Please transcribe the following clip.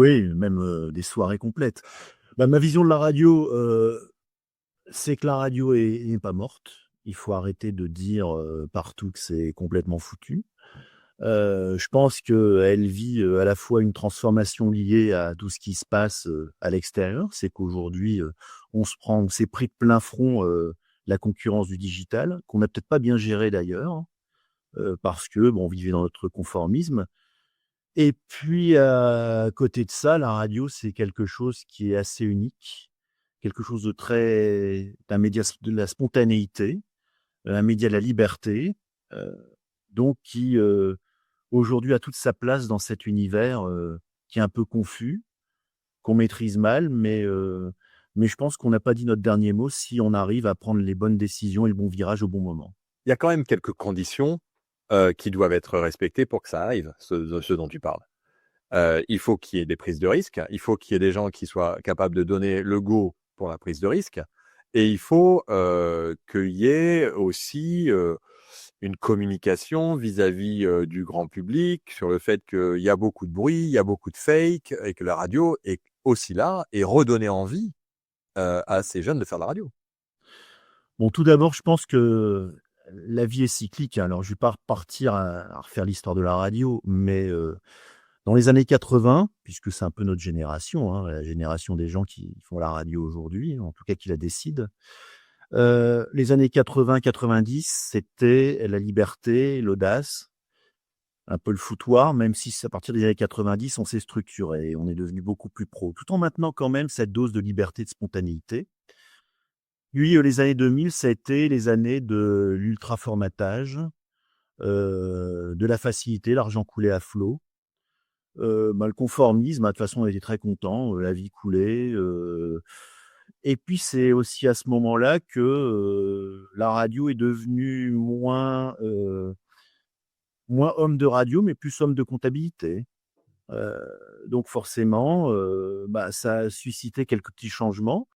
Oui, même, des soirées complètes. Bah, ma vision de la radio, c'est que la radio est pas morte. Il faut arrêter de dire, partout que c'est complètement foutu. Je pense qu'elle vit, à la fois une transformation liée à tout ce qui se passe, à l'extérieur. C'est qu'aujourd'hui, on s'est pris de plein front, la concurrence du digital, qu'on n'a peut-être pas bien géré d'ailleurs, hein, parce que, bon, on vivait dans notre conformisme. Et puis, à côté de ça, la radio, c'est quelque chose qui est assez unique, quelque chose de très d'un média de la spontanéité, un média de la liberté, heu, donc qui, aujourd'hui a toute sa place dans cet univers, qui est un peu confus, qu'on maîtrise mal, mais je pense qu'on n'a pas dit notre dernier mot si on arrive à prendre les bonnes décisions et le bon virage au bon moment. Il y a quand même quelques conditions, qui doivent être respectées pour que ça arrive, ce dont tu parles. Il faut qu'il y ait des prises de risques, il faut qu'il y ait des gens qui soient capables de donner le go pour la prise de risque et il faut, qu'il y ait aussi, une communication vis-à-vis, du grand public sur le fait qu'il y a beaucoup de bruit, il y a beaucoup de fake et que la radio est aussi là et redonner envie, à ces jeunes de faire de la radio. Bon, tout d'abord, je pense que la vie est cyclique, hein. Alors je vais pas repartir à refaire l'histoire de la radio, mais dans les années 80, puisque c'est un peu notre génération, hein, la génération des gens qui font la radio aujourd'hui, en tout cas qui la décident. Les années 80-90, c'était la liberté, l'audace, un peu le foutoir, même si c'est à partir des années 90, on s'est structuré, on est devenu beaucoup plus pro, tout en maintenant quand même cette dose de liberté, de spontanéité. Puis, les années 2000, ça a été les années de l'ultra-formatage, de la facilité, l'argent coulait à flot. Bah, le conformisme, bah, de toute façon, on était très contents, la vie coulait, et puis c'est aussi à ce moment-là que, la radio est devenue moins homme de radio, mais plus homme de comptabilité. Donc forcément, bah, ça a suscité quelques petits changements.